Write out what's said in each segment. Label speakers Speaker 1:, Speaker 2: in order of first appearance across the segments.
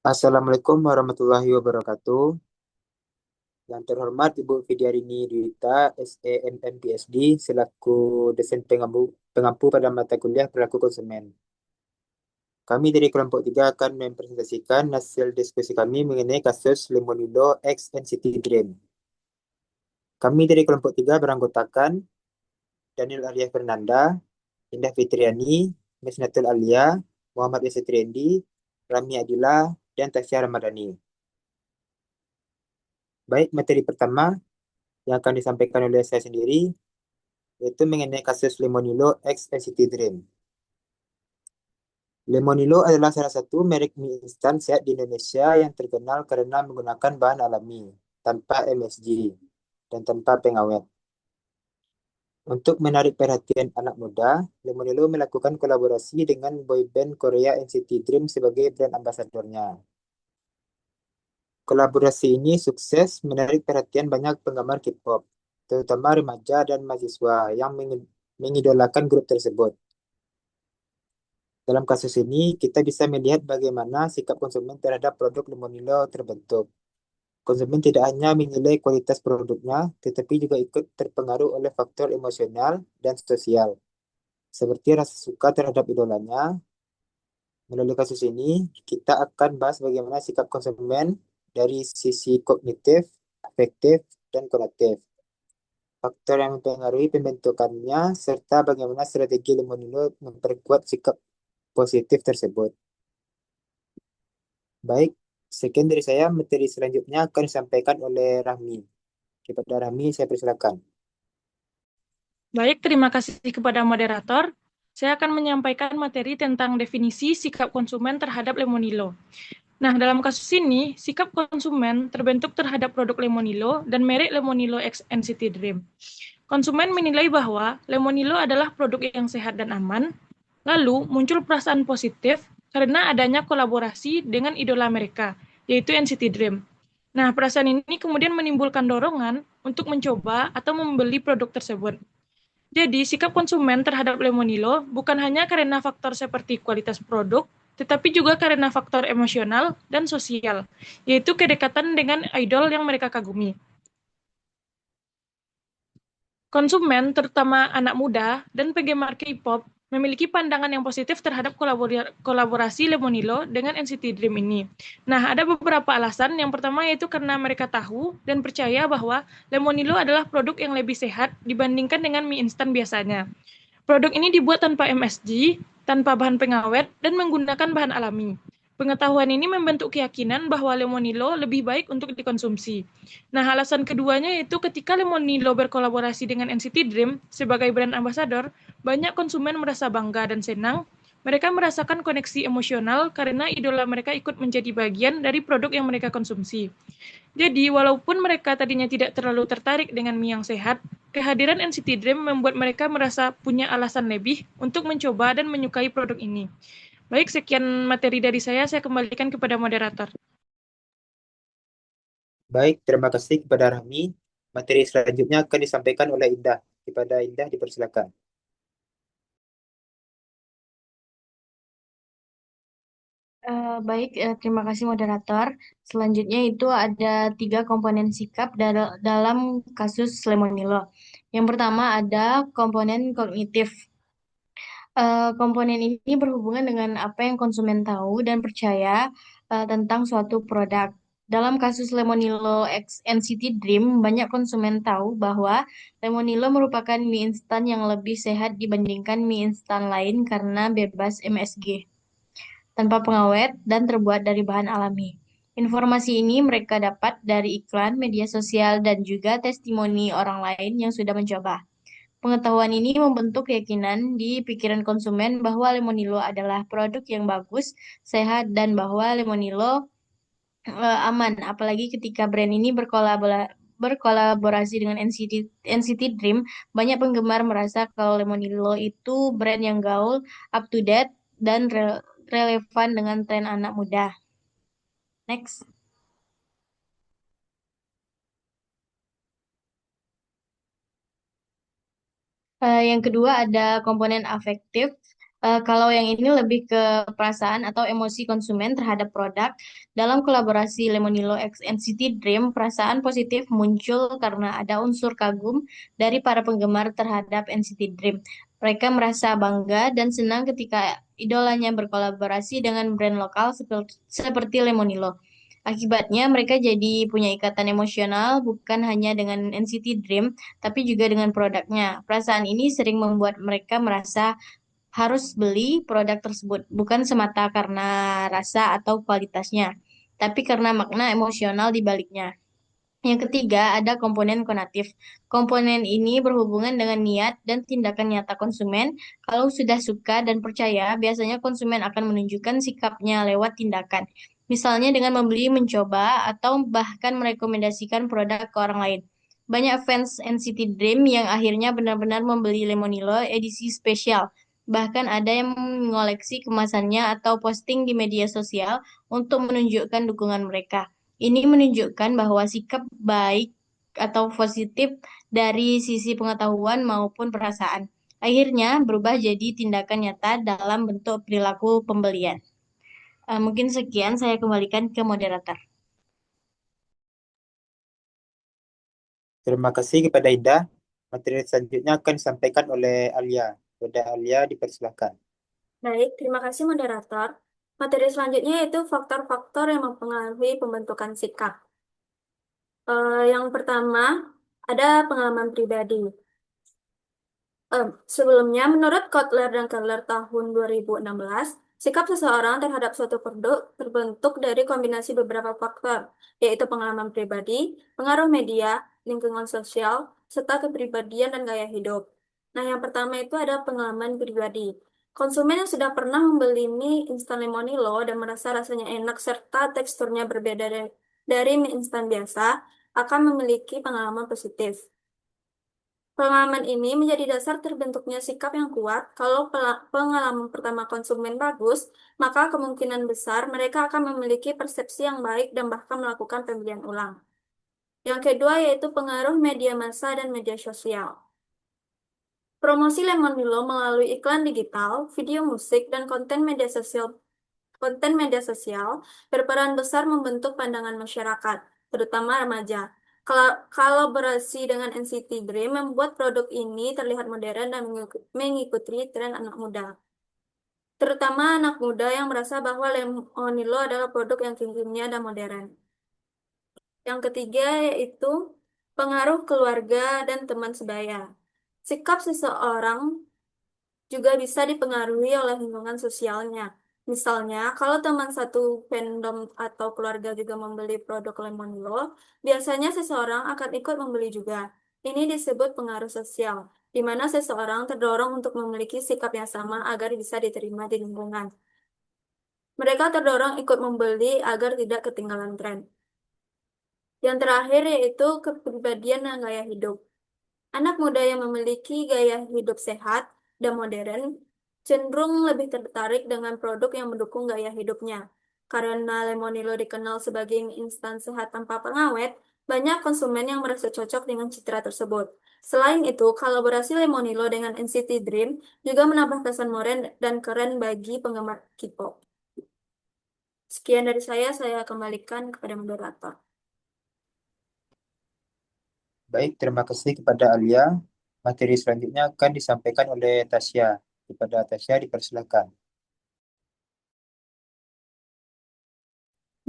Speaker 1: Assalamualaikum warahmatullahi wabarakatuh. Yang terhormat Ibu Fidiarini Dwita, SEMM PSD, selaku dosen pengampu pada mata kuliah perilaku konsumen. Kami dari kelompok 3 akan mempresentasikan hasil diskusi kami mengenai kasus Lemonilo X NCT Dream. Kami dari kelompok 3 beranggotakan Daniel Arya Fernanda, Indah Fitriani, Mesnatul Alia, Muhammad Yasa Triendi, Rami Adila, dan Tasya Ramadhani. Baik, materi pertama yang akan disampaikan oleh saya sendiri yaitu mengenai kasus Lemonilo X NCT Dream. Lemonilo adalah salah satu merek mie instan sehat di Indonesia yang terkenal karena menggunakan bahan alami, tanpa MSG, dan tanpa pengawet. Untuk menarik perhatian anak muda, Lemonilo melakukan kolaborasi dengan boyband Korea NCT Dream sebagai brand ambasadornya. Kolaborasi ini sukses menarik perhatian banyak penggemar K-pop, terutama remaja dan mahasiswa yang mengidolakan grup tersebut. Dalam kasus ini, kita bisa melihat bagaimana sikap konsumen terhadap produk Lemonilo terbentuk. Konsumen tidak hanya menilai kualitas produknya, tetapi juga ikut terpengaruh oleh faktor emosional dan sosial, seperti rasa suka terhadap idolanya. Melalui kasus ini, kita akan bahas bagaimana sikap konsumen dari sisi kognitif, afektif, dan kognitif. Faktor yang mempengaruhi pembentukannya, serta bagaimana strategi Lemonilo memperkuat sikap positif tersebut. Baik, sekian dari saya. Materi selanjutnya akan disampaikan oleh Rahmi. Kepada Rahmi, saya persilakan.
Speaker 2: Baik, terima kasih kepada moderator. Saya akan menyampaikan materi tentang definisi sikap konsumen terhadap Lemonilo. Nah, dalam kasus ini, sikap konsumen terbentuk terhadap produk Lemonilo dan merek Lemonilo X NCT Dream. Konsumen menilai bahwa Lemonilo adalah produk yang sehat dan aman, lalu muncul perasaan positif karena adanya kolaborasi dengan idola mereka, yaitu NCT Dream. Nah, perasaan ini kemudian menimbulkan dorongan untuk mencoba atau membeli produk tersebut. Jadi, sikap konsumen terhadap Lemonilo bukan hanya karena faktor seperti kualitas produk, tetapi juga karena faktor emosional dan sosial, yaitu kedekatan dengan idol yang mereka kagumi. Konsumen, terutama anak muda dan penggemar K-pop, memiliki pandangan yang positif terhadap kolaborasi Lemonilo dengan NCT Dream ini. Nah, ada beberapa alasan. Yang pertama yaitu karena mereka tahu dan percaya bahwa Lemonilo adalah produk yang lebih sehat dibandingkan dengan mie instan biasanya. Produk ini dibuat tanpa MSG, tanpa bahan pengawet, dan menggunakan bahan alami. Pengetahuan ini membentuk keyakinan bahwa Lemonilo lebih baik untuk dikonsumsi. Nah, alasan keduanya yaitu ketika Lemonilo berkolaborasi dengan NCT Dream sebagai brand ambassador, banyak konsumen merasa bangga dan senang. Mereka merasakan koneksi emosional karena idola mereka ikut menjadi bagian dari produk yang mereka konsumsi. Jadi, walaupun mereka tadinya tidak terlalu tertarik dengan mie yang sehat, kehadiran NCT Dream membuat mereka merasa punya alasan lebih untuk mencoba dan menyukai produk ini. Baik, sekian materi dari saya kembalikan kepada moderator.
Speaker 1: Baik, terima kasih kepada Rahmi. Materi selanjutnya akan disampaikan oleh Indah. Kepada Indah, dipersilakan.
Speaker 3: Baik, terima kasih moderator. Selanjutnya itu ada tiga komponen sikap dalam kasus Lemonilo. Yang pertama ada komponen kognitif. Komponen ini berhubungan dengan apa yang konsumen tahu dan percaya tentang suatu produk. Dalam kasus Lemonilo X NCT Dream, banyak konsumen tahu bahwa Lemonilo merupakan mie instan yang lebih sehat dibandingkan mie instan lain karena bebas MSG tanpa pengawet, dan terbuat dari bahan alami. Informasi ini mereka dapat dari iklan, media sosial, dan juga testimoni orang lain yang sudah mencoba. Pengetahuan ini membentuk keyakinan di pikiran konsumen bahwa Lemonilo adalah produk yang bagus, sehat, dan bahwa Lemonilo aman. Apalagi ketika brand ini berkolaborasi dengan NCT Dream, banyak penggemar merasa kalau Lemonilo itu brand yang gaul, up to date, dan relevan dengan tren anak muda. Next. Yang kedua ada komponen afektif. Kalau yang ini lebih ke perasaan atau emosi konsumen terhadap produk. Dalam kolaborasi Lemonilo X NCT Dream, perasaan positif muncul karena ada unsur kagum dari para penggemar terhadap NCT Dream. Mereka merasa bangga dan senang ketika idolanya berkolaborasi dengan brand lokal seperti Lemonilo. Akibatnya, mereka jadi punya ikatan emosional bukan hanya dengan NCT Dream, tapi juga dengan produknya. Perasaan ini sering membuat mereka merasa harus beli produk tersebut, bukan semata karena rasa atau kualitasnya, tapi karena makna emosional di baliknya. Yang ketiga, ada komponen konatif. Komponen ini berhubungan dengan niat dan tindakan nyata konsumen. Kalau sudah suka dan percaya, biasanya konsumen akan menunjukkan sikapnya lewat tindakan. Misalnya dengan membeli, mencoba, atau bahkan merekomendasikan produk ke orang lain. Banyak fans NCT Dream yang akhirnya benar-benar membeli Lemonilo edisi spesial. Bahkan ada yang mengoleksi kemasannya atau posting di media sosial untuk menunjukkan dukungan mereka. Ini menunjukkan bahwa sikap baik atau positif dari sisi pengetahuan maupun perasaan akhirnya berubah jadi tindakan nyata dalam bentuk perilaku pembelian. Mungkin sekian, saya kembalikan ke moderator.
Speaker 1: Terima kasih kepada Ida. Materi selanjutnya akan disampaikan oleh Alia. Kepada Alia dipersilakan.
Speaker 4: Baik, terima kasih moderator. Materi selanjutnya yaitu faktor-faktor yang mempengaruhi pembentukan sikap. Yang pertama, ada pengalaman pribadi. Sebelumnya, menurut Kotler dan Keller tahun 2016, sikap seseorang terhadap suatu produk terbentuk dari kombinasi beberapa faktor, yaitu pengalaman pribadi, pengaruh media, lingkungan sosial, serta kepribadian dan gaya hidup. Nah, yang pertama itu ada pengalaman pribadi. Konsumen yang sudah pernah membeli mie instan Lemonilo dan merasa rasanya enak serta teksturnya berbeda dari mie instan biasa akan memiliki pengalaman positif. Pengalaman ini menjadi dasar terbentuknya sikap yang kuat. Kalau pengalaman pertama konsumen bagus, maka kemungkinan besar mereka akan memiliki persepsi yang baik dan bahkan melakukan pembelian ulang. Yang kedua yaitu pengaruh media massa dan media sosial. Promosi Lemonilo melalui iklan digital, video musik, dan konten media sosial berperan besar membentuk pandangan masyarakat, terutama remaja. Kolaborasi dengan NCT Dream membuat produk ini terlihat modern dan mengikuti tren anak muda. Terutama anak muda yang merasa bahwa Lemonilo adalah produk yang kimia dan modern. Yang ketiga yaitu pengaruh keluarga dan teman sebaya. Sikap seseorang juga bisa dipengaruhi oleh lingkungan sosialnya. Misalnya, kalau teman satu fandom atau keluarga juga membeli produk Lemonilo, biasanya seseorang akan ikut membeli juga. Ini disebut pengaruh sosial, di mana seseorang terdorong untuk memiliki sikap yang sama agar bisa diterima di lingkungan. Mereka terdorong ikut membeli agar tidak ketinggalan tren. Yang terakhir yaitu kepribadian dan gaya hidup. Anak muda yang memiliki gaya hidup sehat dan modern cenderung lebih tertarik dengan produk yang mendukung gaya hidupnya. Karena Lemonilo dikenal sebagai mie instan sehat tanpa pengawet, banyak konsumen yang merasa cocok dengan citra tersebut. Selain itu, kolaborasi Lemonilo dengan NCT Dream juga menambah kesan modern dan keren bagi penggemar K-pop. Sekian dari saya kembalikan kepada moderator.
Speaker 1: Baik, terima kasih kepada Alia. Materi selanjutnya akan disampaikan oleh Tasya. Kepada Tasya dipersilakan.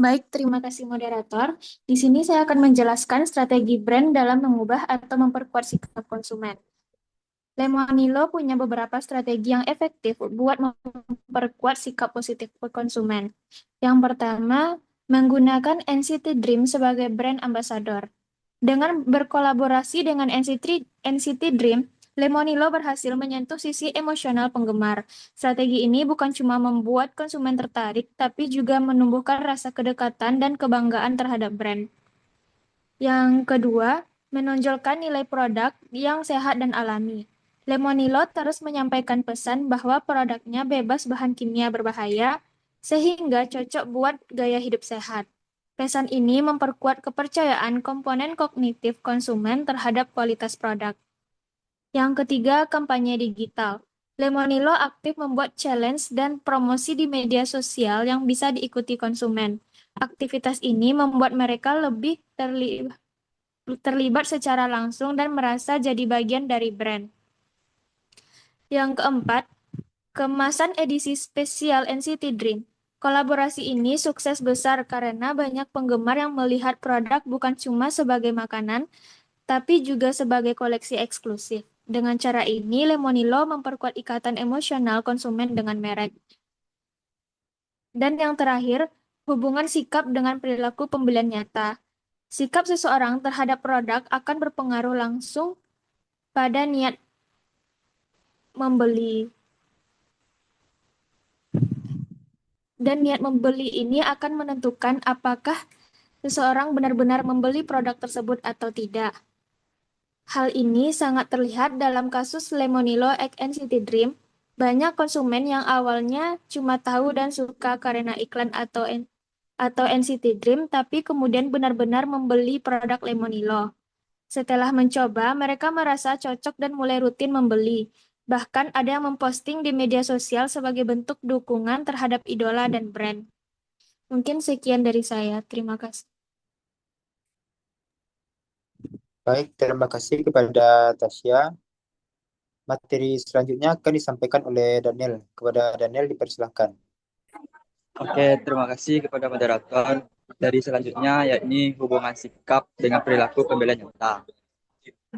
Speaker 5: Baik, terima kasih moderator. Di sini saya akan menjelaskan strategi brand dalam mengubah atau memperkuat sikap konsumen. Lemonilo punya beberapa strategi yang efektif buat memperkuat sikap positif konsumen. Yang pertama, menggunakan NCT Dream sebagai brand ambassador. Dengan berkolaborasi dengan NCT Dream, Lemonilo berhasil menyentuh sisi emosional penggemar. Strategi ini bukan cuma membuat konsumen tertarik, tapi juga menumbuhkan rasa kedekatan dan kebanggaan terhadap brand. Yang kedua, menonjolkan nilai produk yang sehat dan alami. Lemonilo terus menyampaikan pesan bahwa produknya bebas bahan kimia berbahaya, sehingga cocok buat gaya hidup sehat. Pesan ini memperkuat kepercayaan komponen kognitif konsumen terhadap kualitas produk. Yang ketiga, kampanye digital. Lemonilo aktif membuat challenge dan promosi di media sosial yang bisa diikuti konsumen. Aktivitas ini membuat mereka lebih terlibat secara langsung dan merasa jadi bagian dari brand. Yang keempat, kemasan edisi spesial NCT Dream. Kolaborasi ini sukses besar karena banyak penggemar yang melihat produk bukan cuma sebagai makanan, tapi juga sebagai koleksi eksklusif. Dengan cara ini, Lemonilo memperkuat ikatan emosional konsumen dengan merek. Dan yang terakhir, hubungan sikap dengan perilaku pembelian nyata. Sikap seseorang terhadap produk akan berpengaruh langsung pada niat membeli. Dan niat membeli ini akan menentukan apakah seseorang benar-benar membeli produk tersebut atau tidak. Hal ini sangat terlihat dalam kasus Lemonilo X NCT Dream. Banyak konsumen yang awalnya cuma tahu dan suka karena iklan atau NCT Dream, tapi kemudian benar-benar membeli produk Lemonilo. Setelah mencoba, mereka merasa cocok dan mulai rutin membeli. Bahkan ada yang memposting di media sosial sebagai bentuk dukungan terhadap idola dan brand. Mungkin sekian dari saya. Terima kasih.
Speaker 1: Baik, terima kasih kepada Tasya. Materi selanjutnya akan disampaikan oleh Daniel. Kepada Daniel dipersilahkan.
Speaker 6: Oke, terima kasih kepada moderator. Dari selanjutnya, yakni hubungan sikap dengan perilaku pembelian nyata.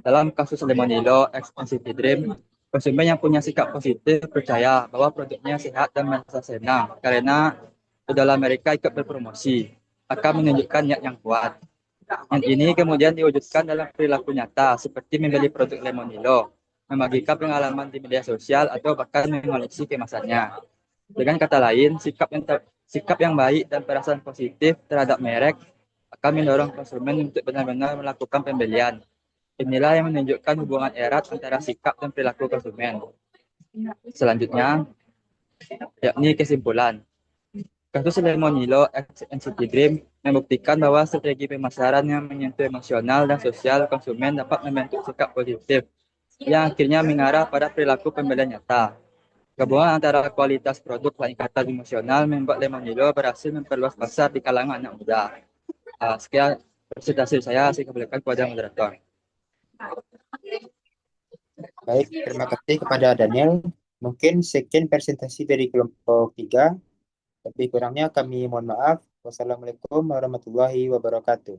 Speaker 6: Dalam kasus Lemonilo X NCT Dream, konsumen yang punya sikap positif percaya bahwa produknya sehat dan merasa senang karena idola mereka ikut berpromosi, akan menunjukkan niat yang kuat. Yang ini kemudian diwujudkan dalam perilaku nyata, seperti membeli produk Lemonilo, membagikan pengalaman di media sosial, atau bahkan mengoleksi kemasannya. Dengan kata lain, sikap yang baik dan perasaan positif terhadap merek akan mendorong konsumen untuk benar-benar melakukan pembelian. Inilah yang menunjukkan hubungan erat antara sikap dan perilaku konsumen. Selanjutnya, yakni kesimpulan. Kasus Lemonilo X NCT Dream membuktikan bahwa strategi pemasaran yang menyentuh emosional dan sosial konsumen dapat membentuk sikap positif yang akhirnya mengarah pada perilaku pembelian nyata. Gabungan antara kualitas produk dan ikatan emosional membuat Lemonilo berhasil memperluas pasar di kalangan anak muda. Sekian presentasi saya kembalikan kepada moderator.
Speaker 1: Baik, terima kasih kepada Daniel. Mungkin sekian presentasi dari kelompok 3. Lebih kurangnya kami mohon maaf. Wassalamualaikum warahmatullahi wabarakatuh.